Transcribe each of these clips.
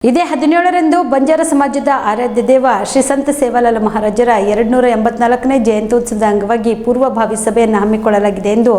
ಇದೇ 17ರಂದು ಬಂಜಾರ ಸಮಾಜದ ಆರಾಧ್ಯ ದೇವ ಶ್ರೀ ಸಂತ ಸೇವಾಲಾಲ್ ಮಹಾರಾಜರ 284ನೇ ಜಯಂತ್ಯೋತ್ಸವದ ಅಂಗವಾಗಿ ಪೂರ್ವಭಾವಿ ಸಭೆಯನ್ನು ಹಮ್ಮಿಕೊಳ್ಳಲಾಗಿದೆ ಎಂದು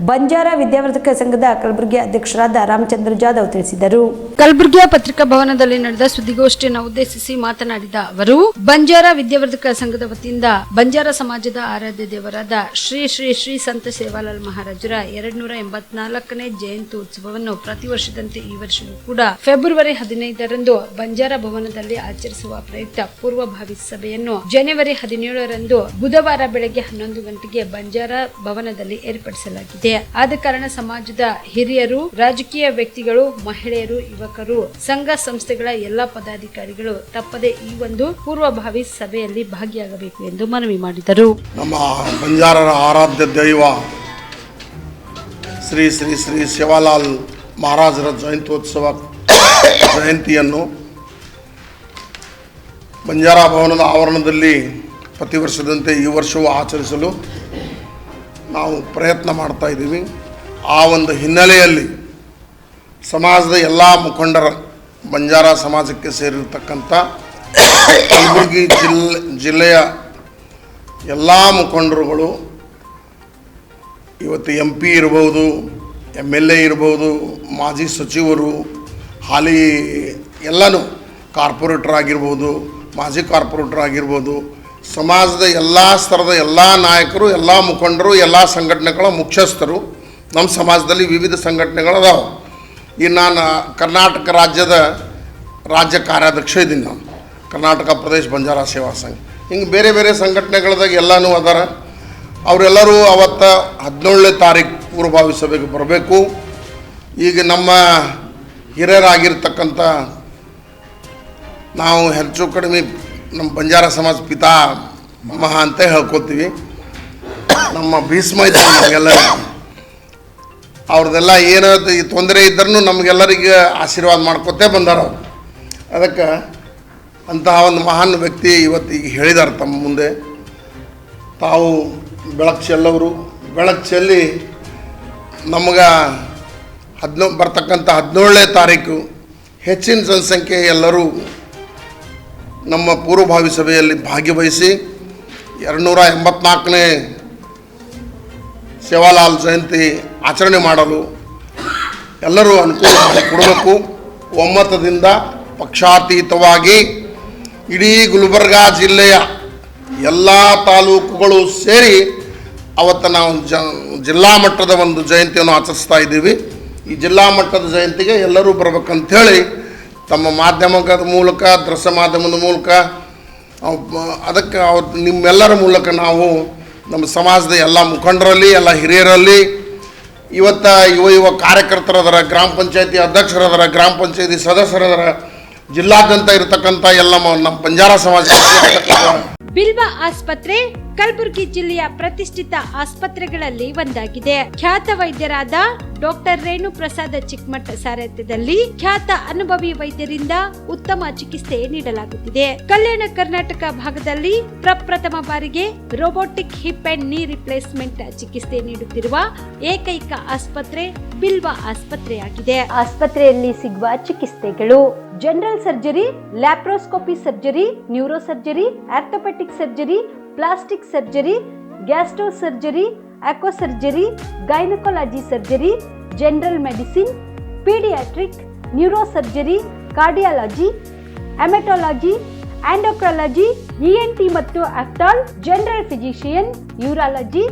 ಬಂಜಾರ ವಿದ್ಯಾವರ್ಧಕ ಸಂಘದ ಕಲಬುರಗಿ ಅಧ್ಯಕ್ಷರಾದ ರಾಮಚಂದ್ರ ಜಾಧವ್ ತಿಳಿಸಿದರು. ಕಲಬುರಗಿಯ ಪತ್ರಿಕಾ ಭವನದಲ್ಲಿ ನಡೆದ ಸುದ್ದಿಗೋಷ್ಠಿಯನ್ನು ಉದ್ದೇಶಿಸಿ ಮಾತನಾಡಿದ ಅವರು, ಬಂಜಾರ ವಿದ್ಯಾವರ್ಧಕ ಸಂಘದ ವತಿಯಿಂದ ಬಂಜಾರ ಸಮಾಜದ ಆರಾಧ್ಯ ದೇವರಾದ ಶ್ರೀ ಶ್ರೀ ಶ್ರೀ ಸಂತ ಸೇವಾಲಾಲ್ ಮಹಾರಾಜರ 284ನೇ ಜಯಂತ್ಯೋತ್ಸವವನ್ನು ಪ್ರತಿ ವರ್ಷದಂತೆ ಈ ವರ್ಷವೂ ಕೂಡ ಫೆಬ್ರವರಿ 15ರಂದು ಬಂಜಾರ ಭವನದಲ್ಲಿ ಆಚರಿಸುವ ಪ್ರಯುಕ್ತ ಪೂರ್ವಭಾವಿ ಸಭೆಯನ್ನು ಜನವರಿ 17ರಂದು ಬುಧವಾರ ಬೆಳಗ್ಗೆ 11 ಗಂಟೆಗೆ ಬಂಜಾರ ಭವನದಲ್ಲಿ ಏರ್ಪಡಿಸಲಾಗಿದೆ. ಆದ ಕಾರಣ ಸಮಾಜದ ಹಿರಿಯರು, ರಾಜಕೀಯ ವ್ಯಕ್ತಿಗಳು, ಮಹಿಳೆಯರು, ಯುವಕರು, ಸಂಘ ಸಂಸ್ಥೆಗಳ ಎಲ್ಲಾ ಪದಾಧಿಕಾರಿಗಳು ತಪ್ಪದೆ ಈ ಒಂದು ಪೂರ್ವಭಾವಿ ಸಭೆಯಲ್ಲಿ ಭಾಗಿಯಾಗಬೇಕು ಎಂದು ಮನವಿ ಮಾಡಿದರು. ನಮ್ಮ ಬಂಜಾರರ ಆರಾಧ್ಯ ದೈವ ಶ್ರೀ ಶ್ರೀ ಶ್ರೀ ಸೇವಾಲಾಲ್ ಮಹಾರಾಜರ ಜಯಂತಿಯನ್ನು ಬಂಜಾರ ಭವನದ ಆವರಣದಲ್ಲಿ ಪ್ರತಿ ವರ್ಷದಂತೆ ಈ ವರ್ಷವೂ ಆಚರಿಸಲು ನಾವು ಪ್ರಯತ್ನ ಮಾಡ್ತಾ ಇದ್ದೀವಿ. ಆ ಒಂದು ಹಿನ್ನೆಲೆಯಲ್ಲಿ ಸಮಾಜದ ಎಲ್ಲ ಮುಖಂಡರ, ಬಂಜಾರ ಸಮಾಜಕ್ಕೆ ಸೇರಿರತಕ್ಕಂಥ ಕಲಬುರಗಿ ಜಿಲ್ಲೆಯ ಎಲ್ಲ ಮುಖಂಡರುಗಳು, ಇವತ್ತು MP ಇರ್ಬೋದು, MLA ಇರ್ಬೋದು, ಮಾಜಿ ಸಚಿವರು, ಹಾಲಿ ಎಲ್ಲನೂ ಕಾರ್ಪೊರೇಟರ್ ಆಗಿರ್ಬೋದು, ಮಾಜಿ ಕಾರ್ಪೊರೇಟರ್ ಆಗಿರ್ಬೋದು, ಸಮಾಜದ ಎಲ್ಲ ಸ್ತರದ ಎಲ್ಲ ನಾಯಕರು, ಎಲ್ಲ ಮುಖಂಡರು, ಎಲ್ಲ ಸಂಘಟನೆಗಳ ಮುಖ್ಯಸ್ಥರು, ನಮ್ಮ ಸಮಾಜದಲ್ಲಿ ವಿವಿಧ ಸಂಘಟನೆಗಳದಾವೆ. ಈ ನಾನು ಕರ್ನಾಟಕ ರಾಜ್ಯ ಕಾರ್ಯಾಧ್ಯಕ್ಷ ಇದ್ದೀನಿ. ನಾನು ಕರ್ನಾಟಕ ಪ್ರದೇಶ ಬಂಜಾರ ಸೇವಾ ಸಂಘ, ಹಿಂಗೆ ಬೇರೆ ಬೇರೆ ಸಂಘಟನೆಗಳದಾಗ ಎಲ್ಲನೂ ಅದಾರ. ಅವರೆಲ್ಲರೂ ಅವತ್ತು 17ನೇ ತಾರೀಕು ಪೂರ್ವಭಾವಿ ಸಭೆಗೆ ಬರಬೇಕು. ಈಗ ನಮ್ಮ ಹಿರಿಯರಾಗಿರ್ತಕ್ಕಂಥ ನಾವು ಹೆಚ್ಚು ಕಡಿಮೆ ನಮ್ಮ ಬಂಜಾರ ಸಮಾಜ ಪಿತಾ ಮಹಾ ಅಂತ ಹೇಳ್ಕೊತೀವಿ. ನಮ್ಮ ಭೀಷ್ಮ ಇದ್ದಾರೆ ನಮಗೆಲ್ಲ, ಅವ್ರದ್ದೆಲ್ಲ ಏನೋ ಈ ತೊಂದರೆ ಇದ್ರೂ ನಮಗೆಲ್ಲರಿಗೆ ಆಶೀರ್ವಾದ ಮಾಡ್ಕೊತೇ ಬಂದಾರ ಅವರು. ಅದಕ್ಕೆ ಅಂತಹ ಒಂದು ಮಹಾನ್ ವ್ಯಕ್ತಿ ಇವತ್ತು ಈಗ ಹೇಳಿದ್ದಾರೆ ತಮ್ಮ ಮುಂದೆ. ತಾವು ಬೆಳಕು ಚೆಲ್ಲಿ ನಮಗೆ ಬರ್ತಕ್ಕಂಥ 17ನೇ ತಾರೀಕು ಹೆಚ್ಚಿನ ಜನಸಂಖ್ಯೆ ಎಲ್ಲರೂ ನಮ್ಮ ಪೂರ್ವಭಾವಿ ಸಭೆಯಲ್ಲಿ ಭಾಗವಹಿಸಿ 284ನೇ ಸೇವಾಲಾಲ್ ಜಯಂತಿ ಆಚರಣೆ ಮಾಡಲು ಎಲ್ಲರೂ ಅನುಕೂಲ ಮಾಡಿಕೊಡಬೇಕು. ಒಮ್ಮತದಿಂದ ಪಕ್ಷಾತೀತವಾಗಿ ಇಡೀ ಗುಲ್ಬರ್ಗಾ ಜಿಲ್ಲೆಯ ಎಲ್ಲ ತಾಲೂಕುಗಳು ಸೇರಿ ಅವತ್ತು ನಾವು ಜಿಲ್ಲಾ ಮಟ್ಟದ ಒಂದು ಜಯಂತಿಯನ್ನು ಆಚರಿಸ್ತಾ ಇದ್ದೀವಿ. ಈ ಜಿಲ್ಲಾ ಮಟ್ಟದ ಜಯಂತಿಗೆ ಎಲ್ಲರೂ ಬರ್ಬೇಕಂಥೇಳಿ ತಮ್ಮ ಮಾಧ್ಯಮದ ಮೂಲಕ, ದೃಶ್ಯ ಮಾಧ್ಯಮದ ಮೂಲಕ, ಅದಕ್ಕೆ ನಿಮ್ಮೆಲ್ಲರ ಮೂಲಕ ನಾವು ನಮ್ಮ ಸಮಾಜದ ಎಲ್ಲ ಮುಖಂಡರಲ್ಲಿ, ಎಲ್ಲ ಹಿರಿಯರಲ್ಲಿ, ಇವತ್ತು ಯುವ ಕಾರ್ಯಕರ್ತರದರ, ಗ್ರಾಮ ಪಂಚಾಯತಿ ಅಧ್ಯಕ್ಷರದರ, ಗ್ರಾಮ ಪಂಚಾಯತಿ ಸದಸ್ಯರದರ, ಜಿಲ್ಲಾದ್ಯಂತ ಇರತಕ್ಕಂಥ ಎಲ್ಲ ನಮ್ಮ ಬಂಜಾರ ಸಮಾಜ ಬಿಲ್ವ ಆಸ್ಪತ್ರೆ ಕಲಬುರಗಿ ಜಿಲ್ಲೆಯ ಪ್ರತಿಷ್ಠಿತ ಆಸ್ಪತ್ರೆಗಳಲ್ಲಿ ಒಂದಾಗಿದೆ. ಖ್ಯಾತ ವೈದ್ಯರಾದ ಡಾಕ್ಟರ್ ರೇಣು ಪ್ರಸಾದ್ ಚಿಕ್ಕಮಠ ಸಾರಥ್ಯದಲ್ಲಿ ಖ್ಯಾತ ಅನುಭವಿ ವೈದ್ಯರಿಂದ ಉತ್ತಮ ಚಿಕಿತ್ಸೆ ನೀಡಲಾಗುತ್ತಿದೆ. ಕಲ್ಯಾಣ ಕರ್ನಾಟಕ ಭಾಗದಲ್ಲಿ ಪ್ರಪ್ರಥಮ ಬಾರಿಗೆ robotic hip and knee replacement ಚಿಕಿತ್ಸೆ ನೀಡುತ್ತಿರುವ ಏಕೈಕ ಆಸ್ಪತ್ರೆ ಬಿಲ್ವ ಆಸ್ಪತ್ರೆಯಾಗಿದೆ. ಆಸ್ಪತ್ರೆಯಲ್ಲಿ ಸಿಗುವ ಚಿಕಿತ್ಸೆಗಳು: general surgery, laparoscopy surgery, neuro surgery, orthopaedic surgery, plastic surgery, gastro surgery, aqua surgery, gynaecology surgery, general medicine, paediatric, neuro surgery, cardiology, haematology, endocrinology, ENT ಮತ್ತು ophthal, general physician, urology,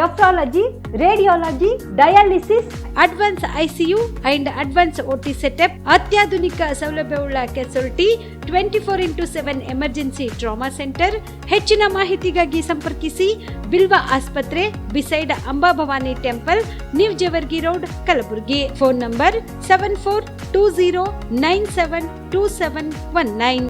nephrology, radiology, dialysis, advance ICU and advance OT setup, ಅತ್ಯಾಧುನಿಕ ಸೌಲಭ್ಯವುಳ್ಳ casualty, 24x7 emergency trauma centre. ಹೆಚ್ಚಿನ ಮಾಹಿತಿಗಾಗಿ ಸಂಪರ್ಕಿಸಿ ಬಿಲ್ವ ಆಸ್ಪತ್ರೆ, beside Amba Bhavani temple, new Jevargi road, Kalaburagi. Phone number 7420972719.